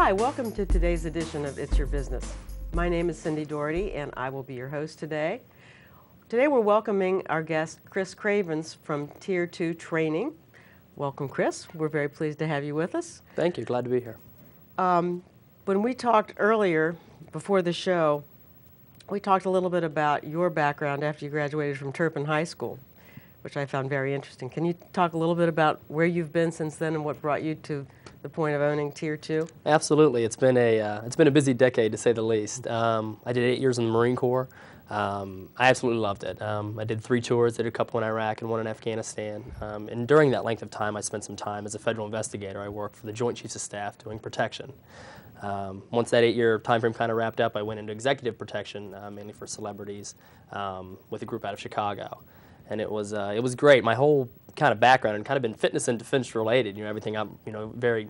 Hi, welcome to today's edition of It's Your Business. My name is Cindy Doherty, and I will be your host today. Today we're welcoming our guest, Chris Cravens from Tier 2 Training. Welcome, Chris. We're very pleased to have you with us. Thank you. Glad to be here. When we talked earlier, before the show, we talked a little bit about your background after you graduated from Turpin High School, which I found very interesting. Can you talk a little bit about where you've been since then and what brought you to the point of owning Tier 2? Absolutely. It's been a busy decade, to say the least. I did 8 years in the Marine Corps. I absolutely loved it. I did 3 tours, did a couple in Iraq and one in Afghanistan. And during that length of time, I spent some time as a federal investigator. I worked for the Joint Chiefs of Staff doing protection. Once that 8-year time frame kind of wrapped up, I went into executive protection, mainly for celebrities, with a group out of Chicago. And it was great. My whole kind of background had kind of been fitness and defense related. Everything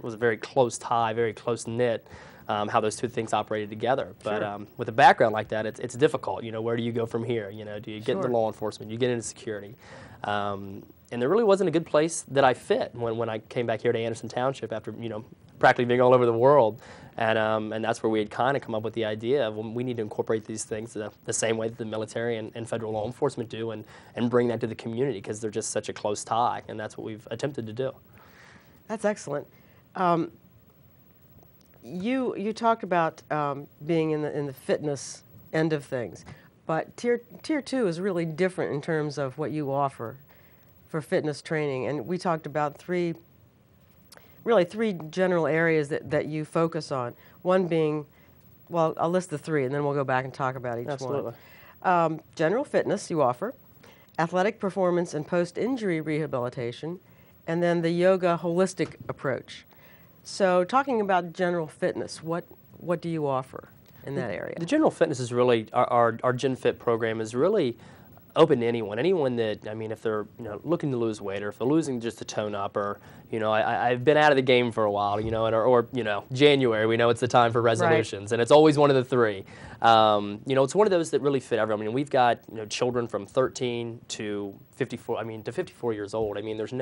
was a very close tie, very close knit. How those two things operated together. But Sure. With a background like that, it's difficult. Where do you go from here? Do you get into Sure. law enforcement? Do you get into security? And there really wasn't a good place that I fit when I came back here to Anderson Township after practically being all over the world. And that's where we had kind of come up with the idea of, well, we need to incorporate these things the same way that the military and federal law enforcement do, and bring that to the community, because they're just such a close tie, and that's what we've attempted to do. That's excellent. You talked about being in the fitness end of things, but Tier 2 is really different in terms of what you offer for fitness training, and we talked about three general areas that you focus on. One being, well, I'll list the 3, and then we'll go back and talk about each Absolutely. one. General fitness you offer, athletic performance and post-injury rehabilitation, and then the yoga holistic approach. So talking about general fitness, what do you offer in that area? The general fitness is really, our Gen Fit program is really open to anyone that, if they're looking to lose weight, or if they're losing just to tone up, or I've been out of the game for a while, or January, we know it's the time for resolutions, and it's always one of the 3. It's one of those that really fit everyone. We've got children from 13 to 54. To 54 years old. There's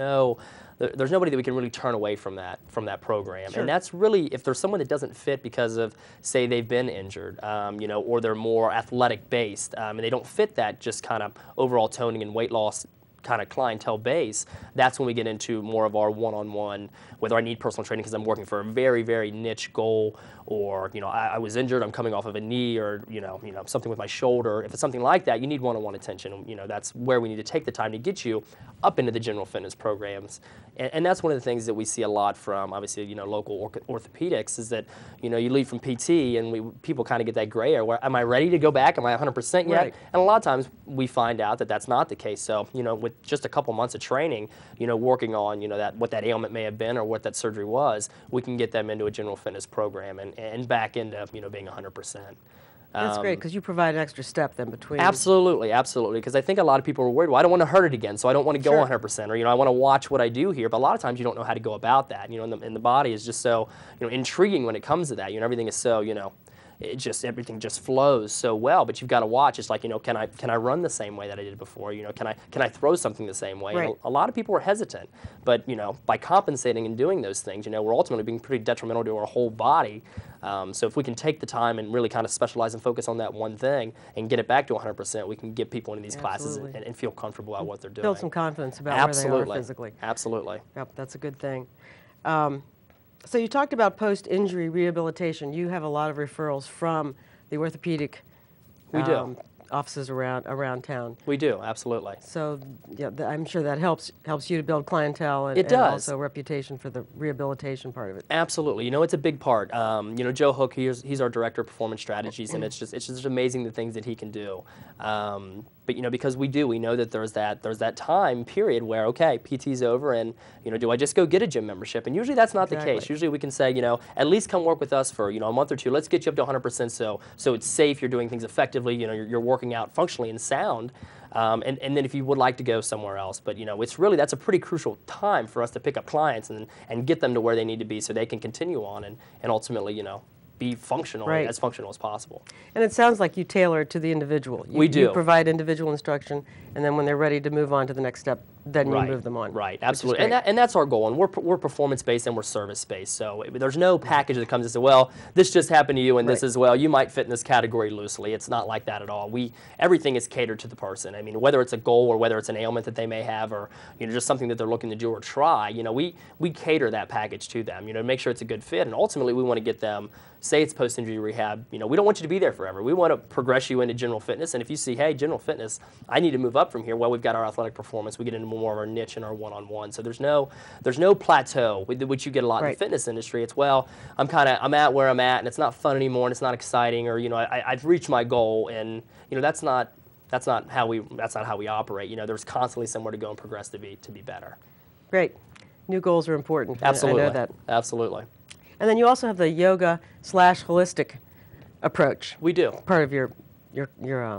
nobody that we can really turn away from that program. Sure. And that's really, if there's someone that doesn't fit because of, say, they've been injured, or they're more athletic based, and they don't fit that just kind of overall toning and weight loss kind of clientele base, that's when we get into more of our one-on-one, whether I need personal training because I'm working for a very, very niche goal, or I was injured, I'm coming off of a knee, or something with my shoulder. If it's something like that, you need one-on-one attention. That's where we need to take the time to get you up into the general fitness programs. And that's one of the things that we see a lot from, obviously, local orthopedics, is that, you leave from PT and people kind of get that gray area where, am I ready to go back? Am I 100% yet? Right. And a lot of times we find out that that's not the case. So, with just a couple months of training, working on, what that ailment may have been or what that surgery was, we can get them into a general fitness program and back into, being 100%. That's great, because you provide an extra step then between. Absolutely, because I think a lot of people are worried, well, I don't want to hurt it again, so I don't want to go Sure. 100%, or I want to watch what I do here, but a lot of times you don't know how to go about that, and the body is just so, intriguing when it comes to that, everything is so, everything just flows so well, but you've got to watch. It's like, can I run the same way that I did before? Can I throw something the same way? Right. And a lot of people are hesitant, but by compensating and doing those things, we're ultimately being pretty detrimental to our whole body. So if we can take the time and really kind of specialize and focus on that one thing and get it back to 100%, we can get people into these classes and feel comfortable about what they're doing. Build some confidence about where they are physically. Absolutely. Yep, that's a good thing. So you talked about post-injury rehabilitation. You have a lot of referrals from the orthopedic We do. offices around town. We do, absolutely. So yeah, I'm sure that helps you to build clientele and, It does. and also reputation for the rehabilitation part of it. Absolutely. It's a big part. Joe Hook, he's our director of performance strategies, and it's just amazing the things that he can do. But because we know that there's that time period where, okay, PT's over, and do I just go get a gym membership? And usually that's not the case. Usually we can say, at least come work with us for a month or 2. Let's get you up to 100%, so it's safe. You're doing things effectively. You're working out functionally and sound. And then if you would like to go somewhere else, but it's really, that's a pretty crucial time for us to pick up clients and get them to where they need to be so they can continue on and ultimately be functional, Right. as functional as possible. And it sounds like you tailor it to the individual. We do. You provide individual instruction, and then when they're ready to move on to the next step, then you Right, move them on. right, which is absolutely, great. and that's our goal. And we're performance based and we're service based. So there's no package that comes and says, well, this just happened to you, and this Right. as well. You might fit in this category loosely. It's not like that at all. Everything is catered to the person. I mean, whether it's a goal or whether it's an ailment that they may have, or just something that they're looking to do or try. We cater that package to them. To make sure it's a good fit, and ultimately we want to get them. Say it's post-injury rehab, we don't want you to be there forever. We want to progress you into general fitness, and if you see, hey, general fitness, I need to move up from here, well, we've got our athletic performance, we get into more of our niche and our one-on-one. So there's no plateau, which you get a lot in Right. the fitness industry. It's, well, I'm at where I'm at, and it's not fun anymore, and it's not exciting, or, I've reached my goal, and, that's not how we operate. There's constantly somewhere to go and progress to be better. Great. New goals are important. Absolutely. I know that. Absolutely. And then you also have the yoga/holistic approach, We do. part of your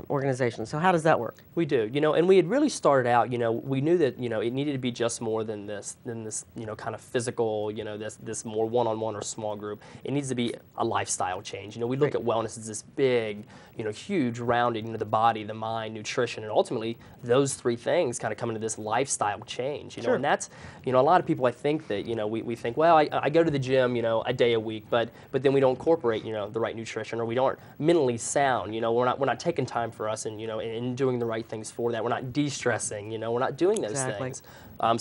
organization. So how does that work? We do, and we had really started out, we knew that, it needed to be just more than this, kind of physical, this more one-on-one or small group. It needs to be a lifestyle change. We look Right. at wellness as this big, huge rounded, the body, the mind, nutrition, and ultimately those three things kind of come into this lifestyle change, Sure. and that's, a lot of people, I think that, we think, well, I go to the gym, a day a week, but then we don't incorporate, the right nutrition, or we aren't mentally sound, we're not taking time for us and doing the right things for that. We're not de-stressing, we're not doing those Exactly. things.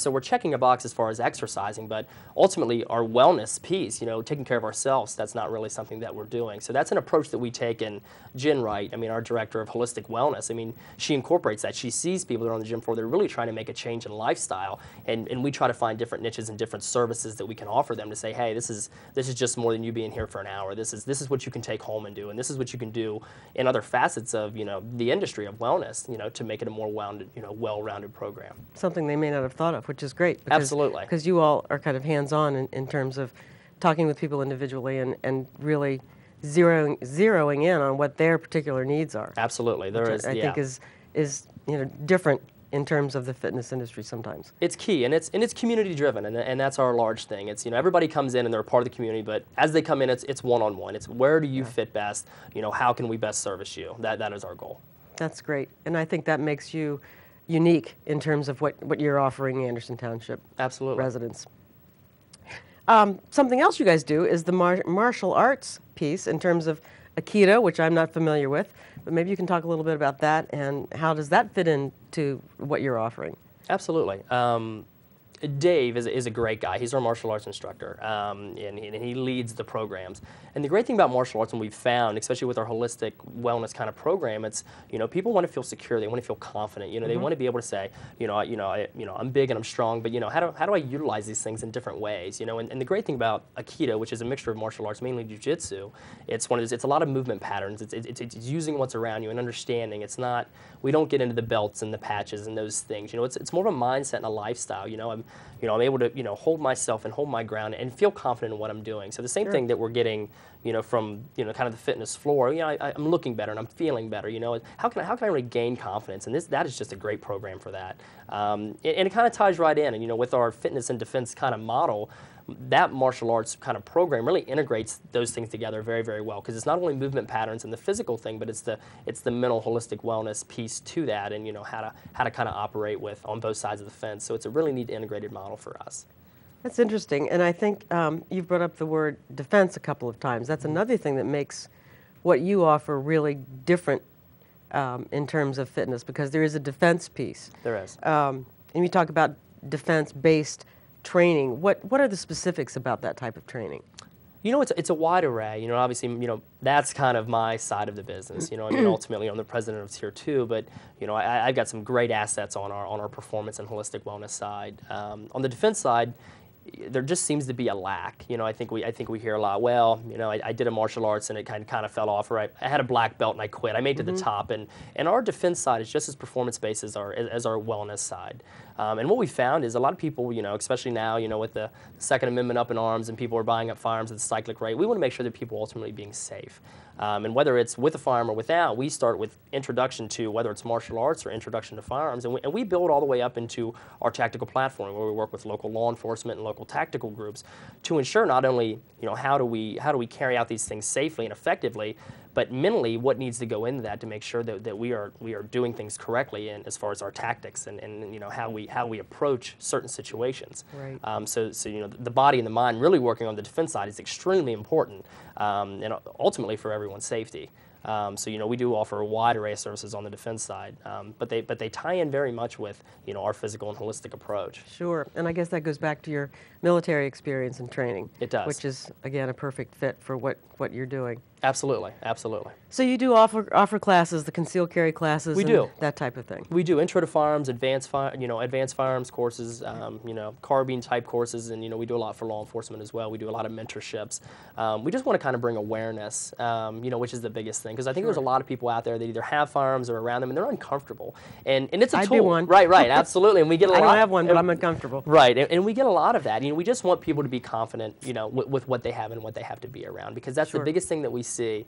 So we're checking a box as far as exercising, but ultimately our wellness piece, taking care of ourselves, that's not really something that we're doing. So that's an approach that we take in Jen Wright, our director of holistic wellness. She incorporates that. She sees people that are on the gym floor, they're really trying to make a change in lifestyle, and we try to find different niches and different services that we can offer them to say, hey, this is just more than you being here for an hour. This is what you can take home and do, and this is what you can do in other facets of the industry of wellness, to make it a more well-rounded program. Something they may not have thought of, which is great. Because, Absolutely. Because you all are kind of hands-on in terms of talking with people individually and really zeroing in on what their particular needs are. Absolutely, there which is. I think is different in terms of the fitness industry sometimes. It's key, and it's community driven, and that's our large thing. It's everybody comes in and they're a part of the community, but as they come in, it's one-on-one. It's where do you fit best? How can we best service you? That is our goal. That's great, and I think that makes you unique in terms of what you're offering Anderson Township Absolutely. residents. Something else you guys do is the martial arts piece in terms of Aikido, which I'm not familiar with, but maybe you can talk a little bit about that and how does that fit into what you're offering? Absolutely. Dave is a great guy. He's our martial arts instructor, and he leads the programs. And the great thing about martial arts, and we've found, especially with our holistic wellness kind of program, it's people want to feel secure. They want to feel confident. They want to be able to say, I'm big and I'm strong, but how do I utilize these things in different ways? And the great thing about Aikido, which is a mixture of martial arts, mainly jiu-jitsu, it's a lot of movement patterns. It's using what's around you and understanding. It's not, we don't get into the belts and the patches and those things. It's more of a mindset and a lifestyle. I'm able to hold myself and hold my ground and feel confident in what I'm doing. So the same thing that we're getting from kind of the fitness floor. I'm looking better and I'm feeling better. How can I really gain confidence? And that is just a great program for that. And it kind of ties right in. And with our fitness and defense kind of model, that martial arts kind of program really integrates those things together very, very well, because it's not only movement patterns and the physical thing, but it's the mental holistic wellness piece to that, and how to kind of operate on both sides of the fence. So it's a really neat integrated model for us. That's interesting, and I think you've brought up the word defense a couple of times. That's another thing that makes what you offer really different in terms of fitness, because there is a defense piece. There is. And you talk about defense-based training. What are the specifics about that type of training? It's a wide array. Obviously, that's kind of my side of the business. Ultimately, I'm the president of Tier 2, but I've got some great assets on our performance and holistic wellness side. On the defense side, there just seems to be a lack. I think we hear a lot. Well, I did a martial arts and it kind of fell off, or I had a black belt and I quit. I made it to the top, and our defense side is just as performance based as our wellness side. And what we found is a lot of people, especially now, with the Second Amendment up in arms and people are buying up firearms at the cyclic rate, we want to make sure that people are ultimately being safe. And whether it's with a firearm or without, we start with introduction to whether it's martial arts or introduction to firearms, and we build all the way up into our tactical platform, where we work with local law enforcement and local tactical groups to ensure not only how do we carry out these things safely and effectively, but mentally, what needs to go into that to make sure that we are doing things correctly, and as far as our tactics and you know how we approach certain situations. Right. So you know, the body and the mind really working on the defense side is extremely important, and ultimately for everyone's safety. So you know, we do offer a wide array of services on the defense side, but they tie in very much with, you know, our physical and holistic approach. Sure, and I guess that goes back to your military experience and training. It does. Which is, again, a perfect fit for what you're doing. Absolutely, absolutely. So you do offer classes, the concealed carry classes, We and do. that type of thing. We do intro to firearms, advanced firearms courses, you know, carbine type courses, and you know, we do a lot for law enforcement as well. We do a lot of mentorships. We just want to kind of bring awareness, you know, which is the biggest thing, because I think there's a lot of people out there that either have firearms or around them, and they're uncomfortable. And it's a I'd tool. be one. Right, absolutely. And we get a lot. I don't have one, but I'm uncomfortable. Right, and we get a lot of that. You know, we just want people to be confident, you know, with what they have and what they have to be around, because that's the biggest thing that we see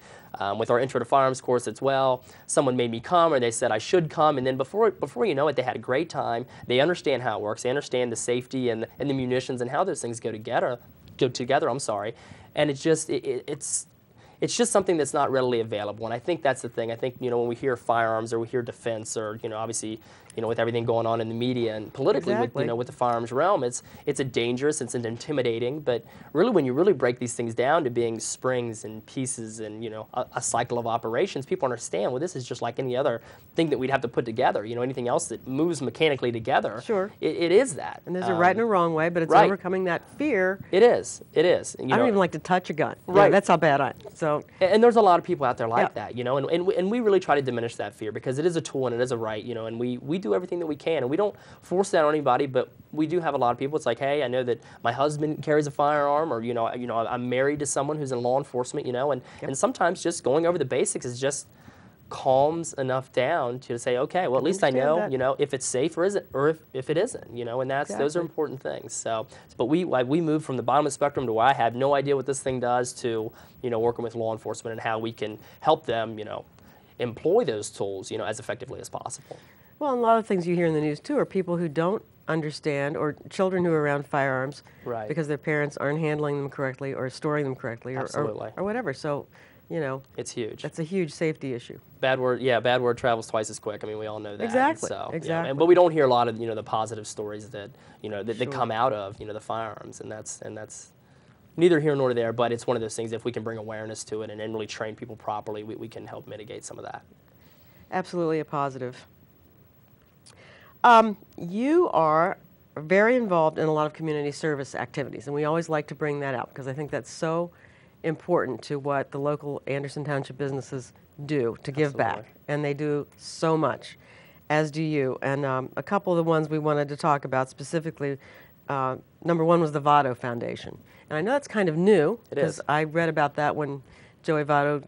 with our Intro to Firearms course as well. Someone made me come, or they said I should come, and then before you know it, they had a great time. They understand how it works. They understand the safety and the munitions and how those things go together. I'm sorry, and it's just something that's not readily available, and I think that's the thing. I think, you know, when we hear firearms or we hear defense, or, you know, obviously, you know, with everything going on in the media and politically, with, you know, with the firearms realm, it's a dangerous, it's an intimidating, but really when you really break these things down to being springs and pieces and, you know, a cycle of operations, people understand, well, this is just like any other thing that we'd have to put together. You know, anything else that moves mechanically together, it is that. And there's a right and a wrong way, but it's overcoming that fear. It is. And, I don't even like to touch a gun. Right. That's how bad I am. So. And there's a lot of people out there like that, you know, and we really try to diminish that fear, because it is a tool and it is a right, you know, and we do everything that we can, and we don't force that on anybody, but we do have a lot of people. It's like, hey, I know that my husband carries a firearm, or, you know, I'm married to someone who's in law enforcement, you know, and sometimes just going over the basics is just calms enough down to say, okay, well, at least I know, you know, if it's safe or isn't, or if it isn't, you know, and those are important things. So, but we moved from the bottom of the spectrum to where I have no idea what this thing does to, you know, working with law enforcement and how we can help them, you know, employ those tools, you know, as effectively as possible. Well, and a lot of things you hear in the news too are people who don't understand, or children who are around firearms because their parents aren't handling them correctly or storing them correctly, or whatever. So, you know, it's huge. That's a huge safety issue. Bad word travels twice as quick. I mean, we all know that. Exactly. So, exactly. Yeah, but we don't hear a lot of, you know, the positive stories that, you know, that come out of, you know, the firearms, and that's neither here nor there. But it's one of those things. If we can bring awareness to it and really train people properly, we can help mitigate some of that. Absolutely a positive. You are very involved in a lot of community service activities, and we always like to bring that out because I think that's so important to what the local Anderson Township businesses do to give back, and they do so much, as do you. And a couple of the ones we wanted to talk about specifically, number one was the Votto Foundation. And I know that's kind of new, because I read about that when Joey Votto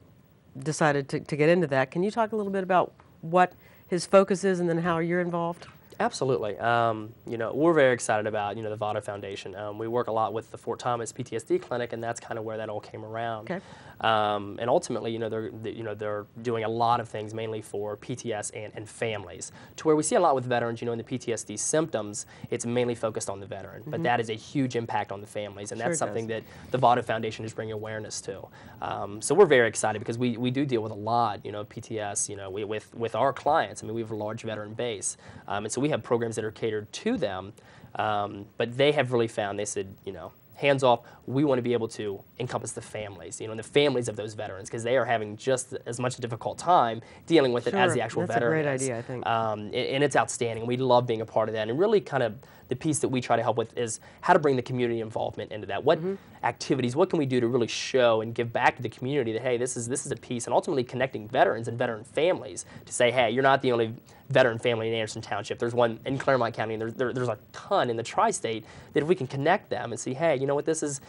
decided to get into that. Can you talk a little bit about what his focus is and then how you're involved? Absolutely. You know, we're very excited about, you know, the Votto Foundation. We work a lot with the Fort Thomas PTSD Clinic, and that's kind of where that all came around. Okay. And ultimately, you know, they're doing a lot of things mainly for PTS and families, to where we see a lot with veterans. You know, in the PTSD symptoms, it's mainly focused on the veteran, but that is a huge impact on the families, and that's something that the Votto Foundation is bringing awareness to. So we're very excited because we do deal with a lot, you know, PTS, you know, with our clients. I mean, we have a large veteran base, and so we have programs that are catered to them, but they have really found, they said, you know, hands off, we want to be able to encompass the families, you know, and the families of those veterans, because they are having just as much a difficult time dealing with it as the actual veteran. That's a great idea, I think. And it's outstanding. We love being a part of that. And really kind of the piece that we try to help with is how to bring the community involvement into that. What activities, what can we do to really show and give back to the community that, hey, this is a piece, and ultimately connecting veterans and veteran families to say, hey, you're not the only veteran family in Anderson Township. There's one in Claremont County, and there's a ton in the tri-state, that if we can connect them and see, hey, you know what, this is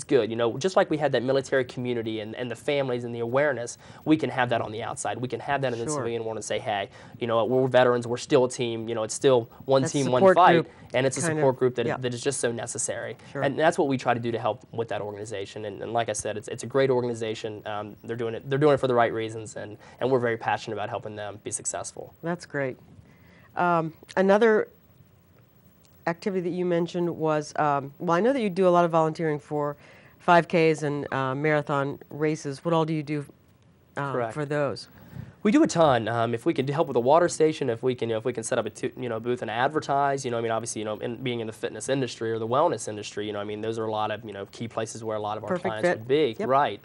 good. You know, just like we had that military community and the families and the awareness, we can have that on the outside. We can have that in the civilian world and say, hey, you know, we're veterans, we're still a team, you know, it's still one team, one fight, and it's a support group that is just so necessary. And that's what we try to do to help with that organization. And like I said, it's a great organization. They're doing it for the right reasons, and we're very passionate about helping them be successful. That's great. Another activity that you mentioned was, well, I know that you do a lot of volunteering for 5Ks and marathon races. What all do you do Correct. for those? We do a ton. If we can help with a water station, if we can, if we can set up a booth and advertise, I mean, obviously, being in the fitness industry or the wellness industry, I mean, those are a lot of, key places where a lot of our Perfect clients fit. would be, Yep. right?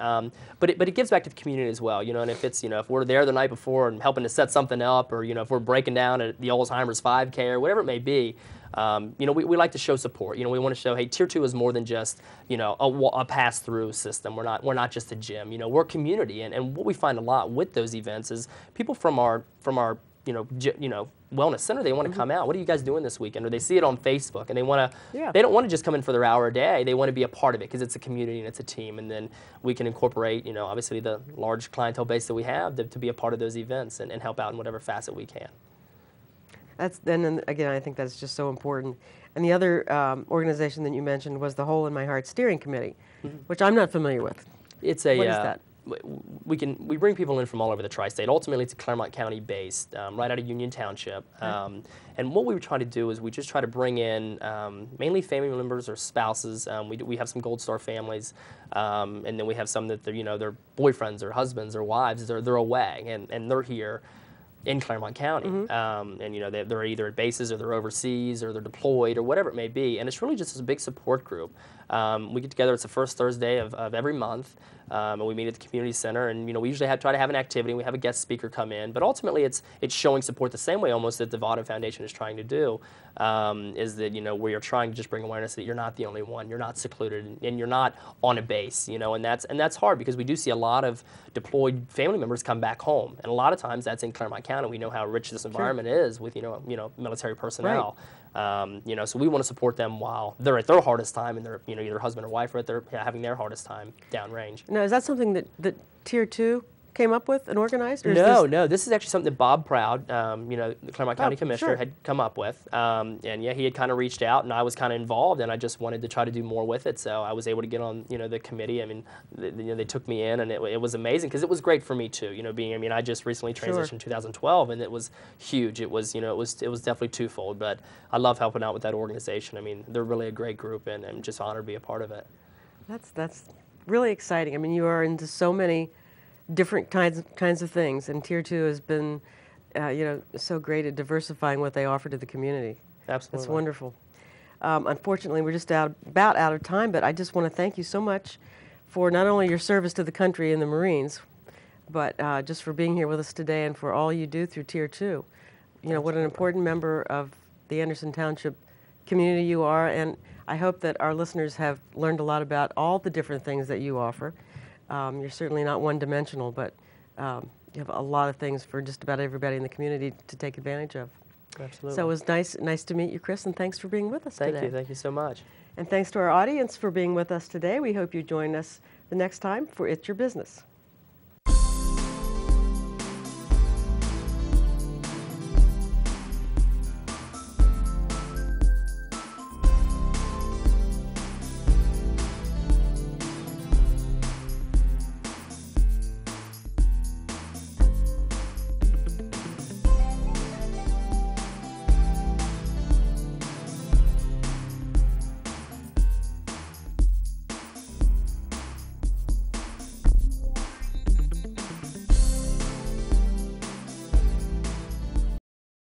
But it gives back to the community as well, and if it's, if we're there the night before and helping to set something up, or if we're breaking down at the Alzheimer's 5K or whatever it may be. We like to show support. We want to show, hey, Tier 2 is more than just, a pass-through system. We're not just a gym. We're a community, and what we find a lot with those events is people from our wellness center, they want to come out. What are you guys doing this weekend? Or they see it on Facebook, and they want to. Yeah. They don't want to just come in for their hour a day. They want to be a part of it because it's a community and it's a team, and then we can incorporate, obviously the large clientele base that we have to be a part of those events and help out in whatever facet we can. Then again, I think that's just so important. And the other organization that you mentioned was the Hole in My Heart Steering Committee, which I'm not familiar with. It's a. What is that? We bring people in from all over the tri-state. Ultimately, it's Claremont County based, right out of Union Township. And what we were trying to do is we just try to bring in mainly family members or spouses. We have some Gold Star families, and then we have some that their boyfriends or husbands or wives they're away and they're here in Claremont County, and they're either at bases or they're overseas or they're deployed or whatever it may be, and it's really just a big support group. We get together. It's the first Thursday of every month, and we meet at the community center. And we usually try to have an activity. We have a guest speaker come in, but ultimately it's showing support the same way almost that the Votto Foundation is trying to do. Is that we are trying to just bring awareness that you're not the only one. You're not secluded, and you're not on a base. And that's hard because we do see a lot of deployed family members come back home, and a lot of times that's in Claremont County. We know how rich this environment is with military personnel. Right. So we want to support them while they're at their hardest time, and they're either husband or wife are at their having their hardest time downrange. Now, is that something that Tier 2 came up with and organized? Or is No. This is actually something that Bob Proud, the Claremont County Commissioner, sure. had come up with. And he had kind of reached out, and I was kind of involved, and I just wanted to try to do more with it. So I was able to get on, the committee. I mean, they took me in, and it was amazing because it was great for me too. I just recently transitioned in 2012, and it was huge. It was, it was definitely twofold. But I love helping out with that organization. I mean, they're really a great group, and I'm just honored to be a part of it. That's really exciting. I mean, you are into so many different kinds of things, and Tier 2 has been, so great at diversifying what they offer to the community. Absolutely. That's wonderful. Unfortunately, we're just about out of time, but I just want to thank you so much for not only your service to the country and the Marines, but just for being here with us today and for all you do through Tier 2. What an important member of the Anderson Township community you are, and I hope that our listeners have learned a lot about all the different things that you offer. You're certainly not one-dimensional, but you have a lot of things for just about everybody in the community to take advantage of. Absolutely. So it was nice to meet you, Chris, and thanks for being with us today. Thank you so much. And thanks to our audience for being with us today. We hope you join us the next time for It's Your Business.